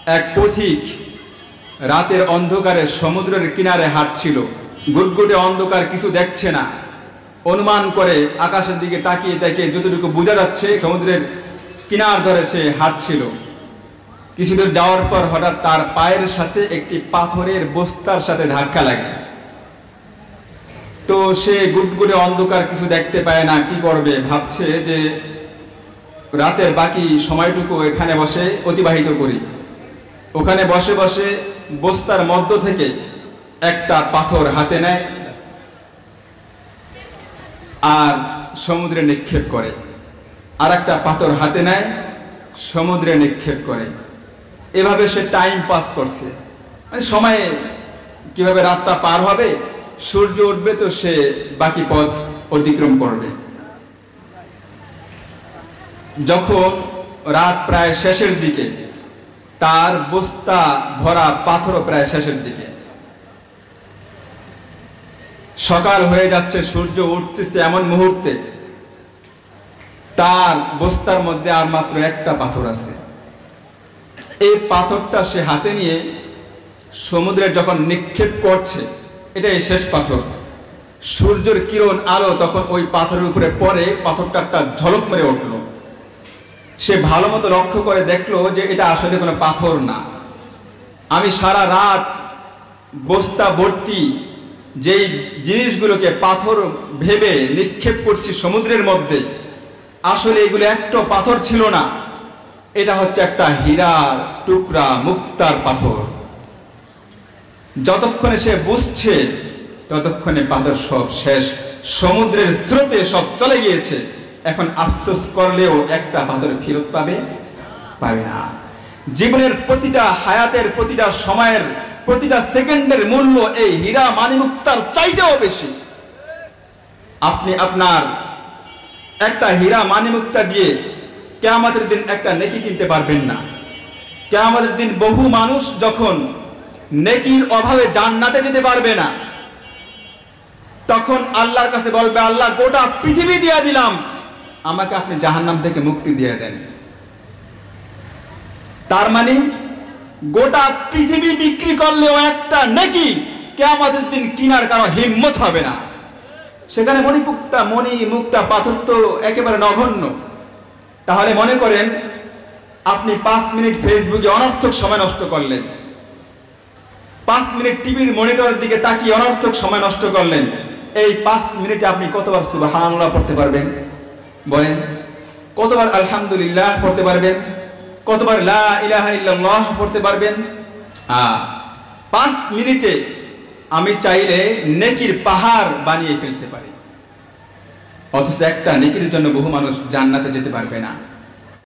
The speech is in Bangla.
এক পথিক রাতের অন্ধকারে সমুদ্রের কিনারে হাঁটছিল। গুটগুটে অন্ধকার, কিছু দেখছে না। অনুমান করে আকাশের দিকে তাকিয়ে তাকিয়ে যতটুকু বোঝা যাচ্ছে সমুদ্রের কিনার ধরে সে হাঁটছিল। কিছু দূর যাওয়ার পর হঠাৎ তার পায়ের সাথে একটি পাথরের বস্তার সাথে ধাক্কা লাগে। তো সে গুটগুটে অন্ধকার, কিছু দেখতে পায় না, কি করবে ভাবছে যে রাতের বাকি সময়টুকু এখানে বসে অতিবাহিত করি। ওখানে বসে বসে বস্তার মধ্য থেকে একটা পাথর হাতে নেয় আর সমুদ্রে নিক্ষেপ করে, আর একটা পাথর হাতে নেয়, সমুদ্রে নিক্ষেপ করে। এভাবে সে টাইম পাস করছে, মানে সময়ে কিভাবে রাতটা পার হবে, সূর্য উঠবে তো সে বাকি পথ অতিক্রম করবে। যখন রাত প্রায় শেষের দিকে, তার বস্তা ভরা পাথরও প্রায় শেষের দিকে, সকাল হয়ে যাচ্ছে, সূর্য উঠতেছে, এমন মুহূর্তে তার বস্তার মধ্যে আর মাত্র একটা পাথর আছে। এই পাথরটা সে হাতে নিয়ে সমুদ্রে যখন নিক্ষেপ করছে, এটাই শেষ পাথর। সূর্যের কিরণ আলো তখন ওই পাথরের উপরে পড়ে, পাথরটা একটা ঝলক মেরে উঠল। সে ভালো মতো লক্ষ্য করে দেখলো যে এটা আসলে কোনো পাথর না। আমি সারা রাত বস্তা ভর্তি যেই জিনিসগুলোকে পাথর ভেবে নিক্ষেপ করছি সমুদ্রের মধ্যে, আসলে এগুলো একটা পাথর ছিল না, এটা হচ্ছে একটা হীরার টুকরা, মুক্তার পাথর। যতক্ষণে সে বুঝছে ততক্ষণে পাথর সব শেষ, সমুদ্রের স্রোতে সব চলে গিয়েছে। এখন আফসোস করলেও একটা পাথর ফেরত পাবে না। জীবনের প্রতিটা, হায়াতের প্রতিটা সময়ের প্রতিটা সেকেন্ডের মূল্য এই হীরা মানিমুক্তার চাইতেও বেশি। আপনি আপনার একটা হীরা মানিমুক্তা দিয়ে কিয়ামতের দিন একটা নেকি কিনতে পারবেন না। কিয়ামতের দিন বহু মানুষ যখন নেকির অভাবে জান্নাতে যেতে পারবে না, তখন আল্লাহর কাছে বলবে, আল্লাহ গোটা পৃথিবী দিয়ে দিলাম, আমাকে আপনি জাহান্নাম থেকে মুক্তি দিয়ে দেন। তার মানে গোটা পৃথিবী বিক্রি করলেও একটা নেকি কিয়ামতের দিন কিনার কারো হিম্মত হবে না। সেখানে মণিমুক্তা পাথর তো একেবারে নগণ্য। তাহলে মনে করেন আপনি 5 মিনিট ফেসবুকে অনর্থক সময় নষ্ট করলেন, 5 মিনিট টিভির মনিটরের দিকে তাকিয়ে অনর্থক সময় নষ্ট করলেন। এই 5 মিনিটে আপনি কতবার সুবহানাল্লাহ পড়তে পারবেন বলেন? কতবার আলহামদুলিল্লাহ পড়তে পারবেন? কতবার লা ইলাহা ইল্লাল্লাহ পড়তে পারবেন? 5 মিনিটে আমি চাইলে নেকির পাহাড় বানিয়ে ফেলতে পারি। অথচ একটা নেকির জন্য বহু মানুষ জান্নাতে যেতে পারবে না।